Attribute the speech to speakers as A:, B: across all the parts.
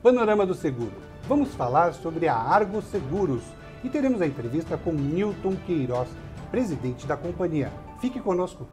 A: Panorama do Seguro. Vamos falar sobre a Argo Seguros e teremos a entrevista com Newton Queiroz, presidente da companhia. Fique conosco.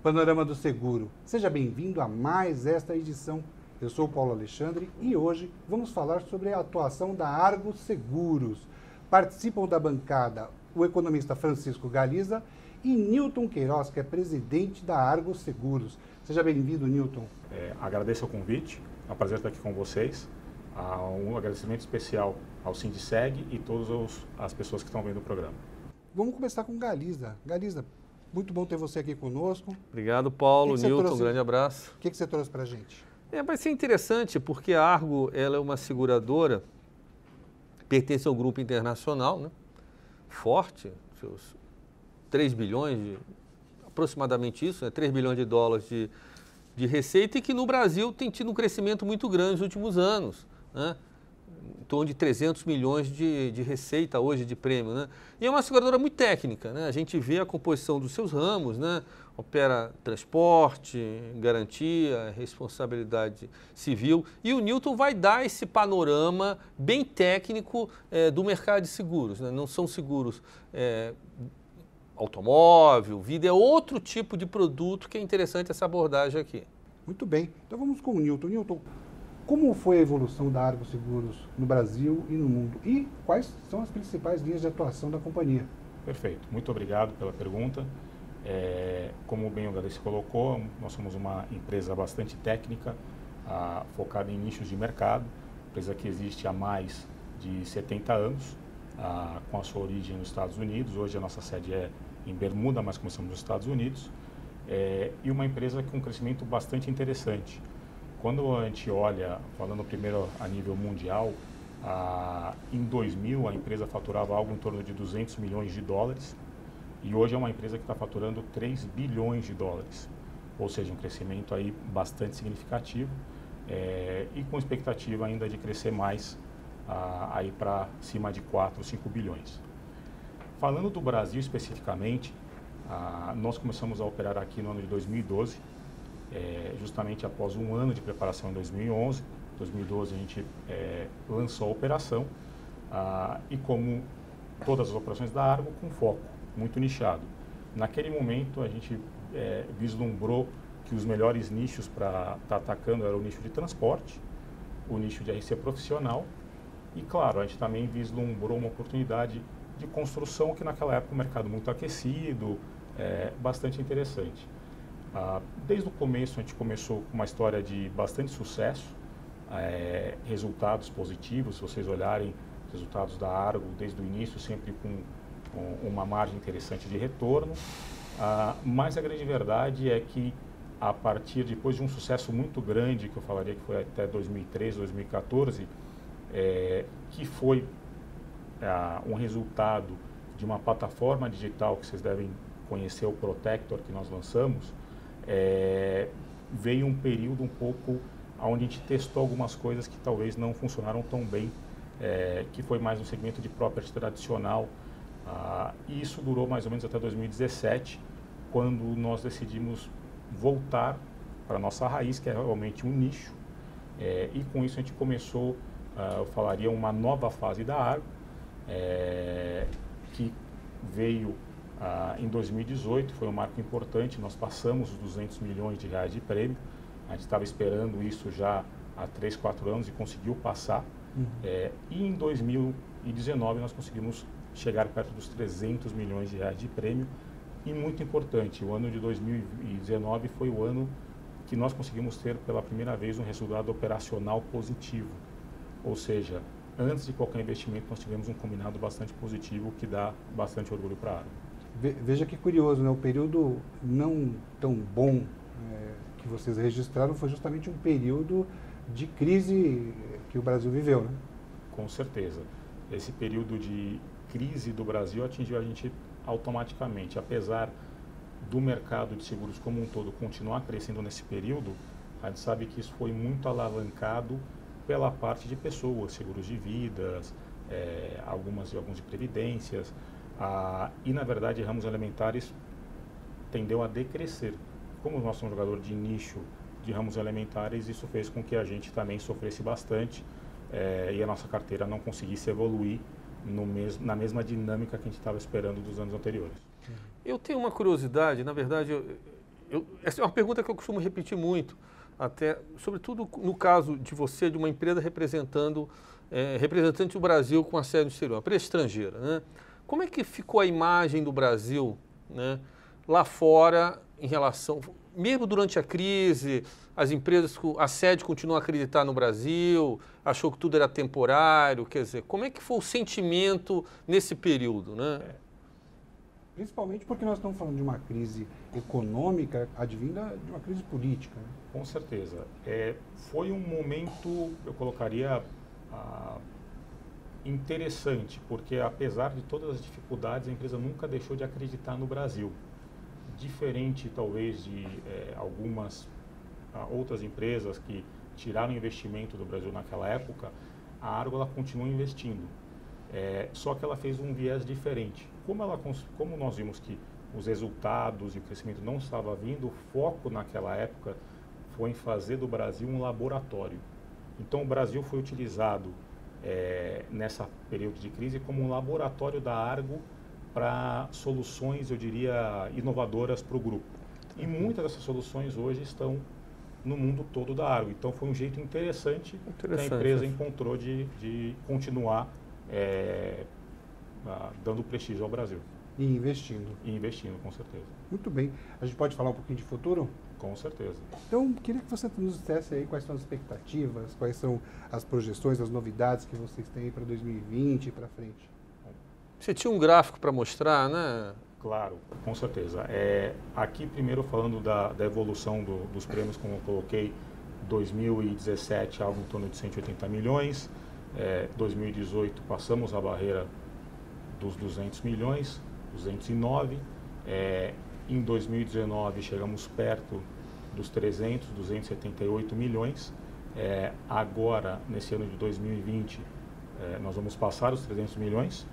A: Panorama do Seguro. Seja bem-vindo a mais esta edição. Eu sou o Paulo Alexandre e hoje vamos falar sobre a atuação da Argo Seguros. Participam da bancada o economista Francisco Galiza e Newton Queiroz, que é presidente da Argo Seguros. Seja bem-vindo, Newton.
B: Agradeço o convite, é um prazer estar aqui com vocês. Um agradecimento especial ao Sindiceg e todas as pessoas que estão vendo o programa.
A: Vamos começar com Galiza. Galiza, muito bom ter você aqui conosco.
C: Obrigado, Paulo. Newton, um grande abraço.
A: O que você trouxe para a gente?
C: Vai ser interessante porque a Argo ela é uma seguradora, pertence ao grupo internacional, né? Forte, seus 3 bilhões, aproximadamente isso, né? 3 bilhões de dólares de receita e que no Brasil tem tido um crescimento muito grande nos últimos anos, né? Em torno de 300 milhões de receita hoje de prêmio, né? E é uma seguradora muito técnica, né? A gente vê a composição dos seus ramos, né? Opera transporte, garantia, responsabilidade civil. E o Newton vai dar esse panorama bem técnico do mercado de seguros, né? Não são seguros automóvel, vida, é outro tipo de produto que é interessante essa abordagem aqui.
A: Muito bem. Então vamos com o Newton. Newton, como foi a evolução da Argo Seguros no Brasil e no mundo? E quais são as principais linhas de atuação da companhia?
B: Perfeito. Muito obrigado pela pergunta. Como bem o Galiza colocou, nós somos uma empresa bastante técnica, focada em nichos de mercado, empresa que existe há mais de 70 anos, com a sua origem nos Estados Unidos. Hoje a nossa sede é em Bermuda, mas começamos nos Estados Unidos, e uma empresa com um crescimento bastante interessante. Quando a gente olha, falando primeiro a nível mundial, em 2000 a empresa faturava algo em torno de 200 milhões de dólares e hoje é uma empresa que está faturando 3 bilhões de dólares, ou seja, um crescimento aí bastante significativo e com expectativa ainda de crescer mais aí para cima de 4, 5 bilhões. Falando do Brasil especificamente, nós começamos a operar aqui no ano de 2012, justamente após um ano de preparação em 2011. Em 2012 a gente lançou a operação e como todas as operações da Argo, com foco muito nichado. Naquele momento a gente vislumbrou que os melhores nichos para estar atacando era o nicho de transporte, o nicho de RC profissional e, claro, a gente também vislumbrou uma oportunidade de construção que naquela época o mercado muito aquecido, bastante interessante. Desde o começo a gente começou com uma história de bastante sucesso, resultados positivos. Se vocês olharem os resultados da Argo desde o início, sempre com uma margem interessante de retorno, mas a grande verdade é que a partir depois de um sucesso muito grande, que eu falaria que foi até 2013, 2014, que foi um resultado de uma plataforma digital que vocês devem conhecer, o Protector, que nós lançamos, veio um período um pouco onde a gente testou algumas coisas que talvez não funcionaram tão bem, que foi mais um segmento de property tradicional, e isso durou mais ou menos até 2017, quando nós decidimos voltar para a nossa raiz, que é realmente um nicho, e com isso a gente começou, eu falaria, uma nova fase da Argo, que veio em 2018, foi um marco importante. Nós passamos os 200 milhões de reais de prêmio. A gente estava esperando isso já há 3, 4 anos e conseguiu passar. E em 2019 nós conseguimos chegar perto dos 300 milhões de reais de prêmio. E muito importante, o ano de 2019 foi o ano que nós conseguimos ter pela primeira vez um resultado operacional positivo. Ou seja, antes de qualquer investimento nós tivemos um combinado bastante positivo, que dá bastante orgulho para a Argo.
A: Veja que curioso, né? O período não tão bom que vocês registraram foi justamente um período de crise que o Brasil viveu, né?
B: Com certeza. Esse período de crise do Brasil atingiu a gente automaticamente. Apesar do mercado de seguros como um todo continuar crescendo nesse período, a gente sabe que isso foi muito alavancado pela parte de pessoas, seguros de vidas, alguns de previdências, e na verdade ramos elementares tendeu a decrescer. Como nós somos um jogador de nicho de ramos elementares, isso fez com que a gente também sofresse bastante e a nossa carteira não conseguisse evoluir na mesma dinâmica que a gente estava esperando dos anos anteriores.
C: Eu tenho uma curiosidade, na verdade, essa é uma pergunta que eu costumo repetir muito, até, sobretudo no caso de você, de uma empresa representante do Brasil com a sede no exterior, uma empresa estrangeira, né? Como é que ficou a imagem do Brasil, né, lá fora em relação, mesmo durante a crise, as empresas, a sede continuou a acreditar no Brasil, achou que tudo era temporário, quer dizer, como é que foi o sentimento nesse período, né?
A: Principalmente porque nós estamos falando de uma crise econômica advinda de uma crise política. Né?
B: Com certeza. Foi um momento, eu colocaria, interessante, porque apesar de todas as dificuldades, a empresa nunca deixou de acreditar no Brasil. Diferente, talvez, de algumas outras empresas que tiraram investimento do Brasil naquela época, a Argo ela continua investindo. Só que ela fez um viés diferente. Como nós vimos que os resultados e o crescimento não estava vindo, o foco naquela época foi em fazer do Brasil um laboratório. Então o Brasil foi utilizado nessa período de crise como um laboratório da Argo para soluções, eu diria, inovadoras para o grupo. E muitas dessas soluções hoje estão no mundo todo da Argo. Então foi um jeito interessante que a empresa encontrou de continuar dando prestígio ao Brasil.
A: E investindo.
B: E investindo, com certeza.
A: Muito bem. A gente pode falar um pouquinho de futuro?
B: Com certeza.
A: Então, queria que você nos dissesse aí quais são as expectativas, quais são as projeções, as novidades que vocês têm para 2020 e para frente.
C: Você tinha um gráfico para mostrar, né?
B: Claro, com certeza. Aqui, primeiro, falando da evolução dos prêmios, como eu coloquei, 2017, algo em torno de 180 milhões. 2018, passamos a barreira dos 200 milhões, 209. Em 2019, chegamos perto dos 278 milhões. Agora, nesse ano de 2020, nós vamos passar os 300 milhões,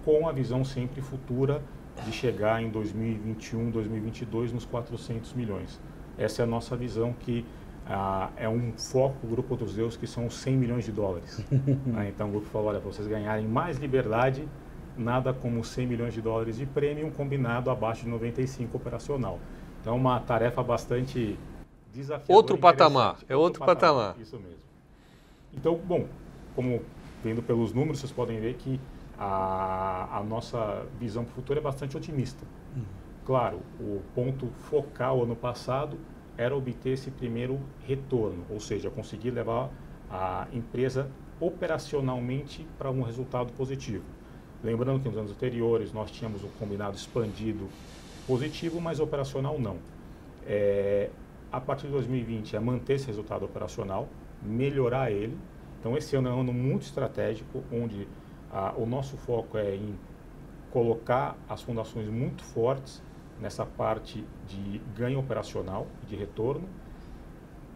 B: com a visão sempre futura de chegar em 2021, 2022 nos 400 milhões. Essa é a nossa visão, que é um foco do Grupo dos Deus, que são 100 milhões de dólares. Então o grupo falou, olha, para vocês ganharem mais liberdade, nada como 100 milhões de dólares de prêmio, combinado abaixo de 95 operacional. Então uma tarefa bastante desafiadora.
C: Outro patamar, outro patamar.
B: Isso mesmo. Então, bom, como vendo pelos números, vocês podem ver que a nossa visão para o futuro é bastante otimista. Claro, o ponto focal ano passado era obter esse primeiro retorno, ou seja, conseguir levar a empresa operacionalmente para um resultado positivo. Lembrando que nos anos anteriores nós tínhamos um combinado expandido positivo, mas operacional não. A partir de 2020 é manter esse resultado operacional, melhorar ele. Então esse ano é um ano muito estratégico, onde o nosso foco é em colocar as fundações muito fortes nessa parte de ganho operacional, de retorno,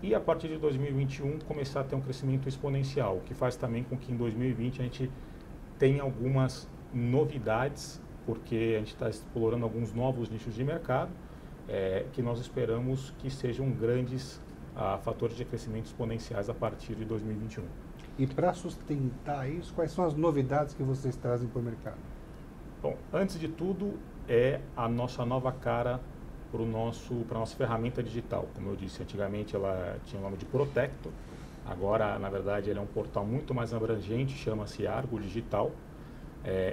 B: e a partir de 2021 começar a ter um crescimento exponencial, que faz também com que em 2020 a gente tenha algumas novidades, porque a gente está explorando alguns novos nichos de mercado, que nós esperamos que sejam grandes fatores de crescimento exponenciais a partir de 2021.
A: E para sustentar isso, quais são as novidades que vocês trazem para o mercado?
B: Bom, antes de tudo, é a nossa nova cara para a nossa ferramenta digital. Como eu disse, antigamente ela tinha o nome de Protector, agora, na verdade, ele é um portal muito mais abrangente, chama-se Argo Digital.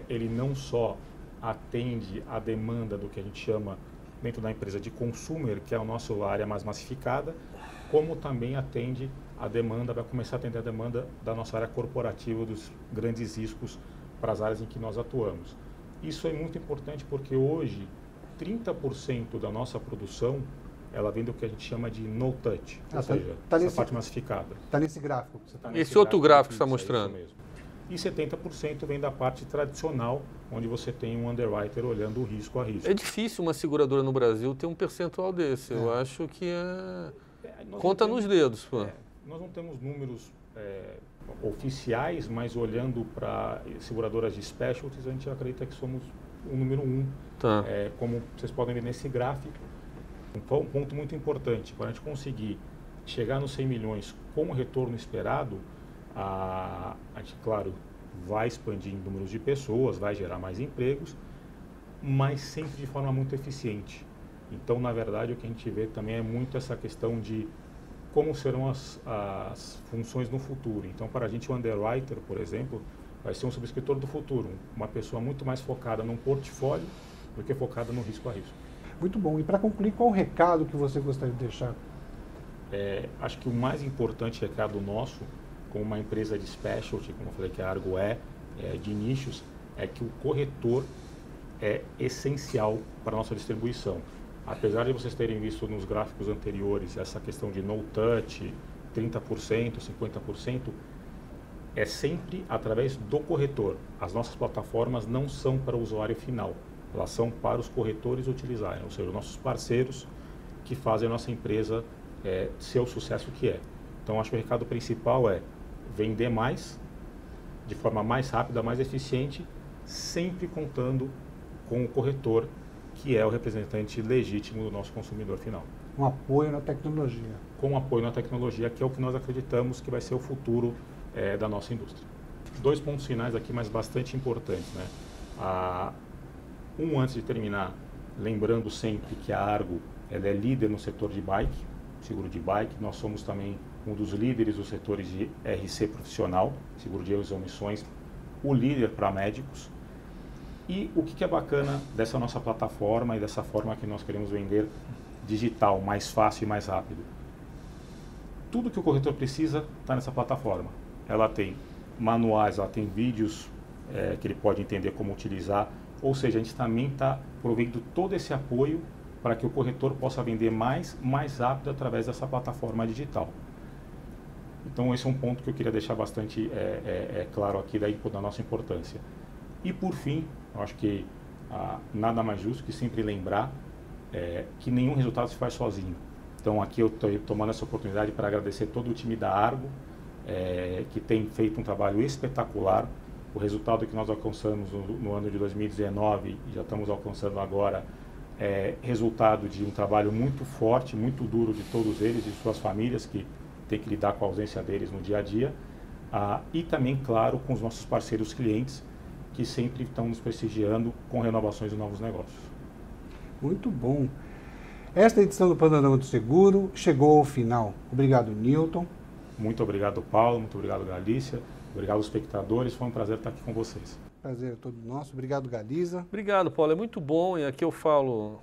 B: Ele não só atende a demanda do que a gente chama dentro da empresa de consumer, que é a nossa área mais massificada, como também atende a demanda, vai começar a atender a demanda da nossa área corporativa, dos grandes riscos para as áreas em que nós atuamos. Isso é muito importante porque hoje 30% da nossa produção ela vem do que a gente chama de no-touch, ou seja, essa parte massificada.
A: Está nesse gráfico.
C: Esse outro gráfico que você está mostrando.
B: Isso mesmo. E 70% vem da parte tradicional, onde você tem um underwriter olhando o risco a risco.
C: É difícil uma seguradora no Brasil ter um percentual desse. Eu acho que conta nos dedos. Pô.
B: Nós não temos números oficiais, mas olhando para seguradoras de specialties, a gente acredita que somos o número 1.
C: Tá.
B: Como vocês podem ver nesse gráfico, um ponto muito importante, para a gente conseguir chegar nos 100 milhões com o retorno esperado, a gente, claro, vai expandir em números de pessoas, vai gerar mais empregos, mas sempre de forma muito eficiente. Então, na verdade, o que a gente vê também é muito essa questão de como serão as funções no futuro. Então, para a gente, o underwriter, por exemplo, vai ser um subscritor do futuro, uma pessoa muito mais focada num portfólio do que focada no risco a risco.
A: Muito bom. E para concluir, qual o recado que você gostaria de deixar?
B: Acho que o mais importante recado nosso, como uma empresa de specialty, como eu falei que a Argo de nichos, é que o corretor é essencial para a nossa distribuição. Apesar de vocês terem visto nos gráficos anteriores essa questão de no touch, 30%, 50%, é sempre através do corretor. As nossas plataformas não são para o usuário final, elas são para os corretores utilizarem, ou seja, os nossos parceiros que fazem a nossa empresa ser o sucesso que é. Então, acho que o recado principal é vender mais, de forma mais rápida, mais eficiente, sempre contando com o corretor, que é o representante legítimo do nosso consumidor final.
A: Um apoio na tecnologia.
B: Com apoio na tecnologia, que é o que nós acreditamos que vai ser o futuro da nossa indústria. 2 pontos finais aqui, mas bastante importantes, né? Antes de terminar, lembrando sempre que a Argo ela é líder no setor de bike, seguro de bike. Nós somos também um dos líderes dos setores de RC profissional, seguro de erros e omissões, o líder para médicos. E o que é bacana dessa nossa plataforma e dessa forma que nós queremos vender digital, mais fácil e mais rápido? Tudo que o corretor precisa está nessa plataforma. Ela tem manuais, ela tem vídeos que ele pode entender como utilizar, ou seja, a gente também está provendo todo esse apoio para que o corretor possa vender mais rápido através dessa plataforma digital. Então esse é um ponto que eu queria deixar bastante claro aqui da nossa importância. E por fim, eu acho que nada mais justo que sempre lembrar que nenhum resultado se faz sozinho. Então aqui eu estou tomando essa oportunidade para agradecer todo o time da Argo, que tem feito um trabalho espetacular. O resultado que nós alcançamos no ano de 2019 e já estamos alcançando agora resultado de um trabalho muito forte, muito duro de todos eles e de suas famílias que têm que lidar com a ausência deles no dia a dia. E também, claro, com os nossos parceiros clientes que sempre estão nos prestigiando com renovações de novos negócios.
A: Muito bom. Esta edição do Panorama do Seguro chegou ao final. Obrigado, Newton.
B: Muito obrigado, Paulo. Muito obrigado, Galícia. Obrigado, espectadores. Foi um prazer estar aqui com vocês.
A: Prazer é todo nosso. Obrigado, Galiza.
C: Obrigado, Paulo. É muito bom. E aqui eu falo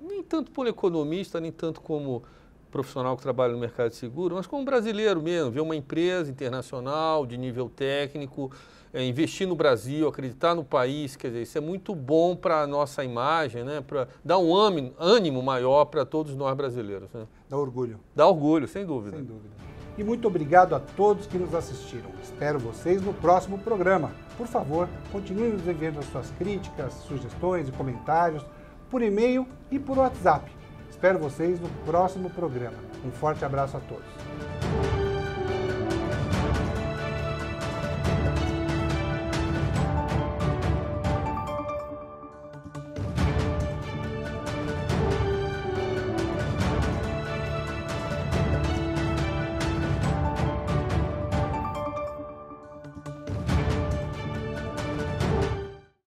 C: nem tanto como economista, nem tanto como profissional que trabalha no mercado de seguro, mas como brasileiro mesmo. Ver uma empresa internacional de nível técnico, investir no Brasil, acreditar no país, quer dizer, isso é muito bom para a nossa imagem, né? Para dar um ânimo maior para todos nós brasileiros. Né?
A: Dá orgulho.
C: Dá orgulho, sem dúvida.
A: Sem dúvida. E muito obrigado a todos que nos assistiram. Espero vocês no próximo programa. Por favor, continue nos enviando as suas críticas, sugestões e comentários por e-mail e por WhatsApp. Espero vocês no próximo programa. Um forte abraço a todos.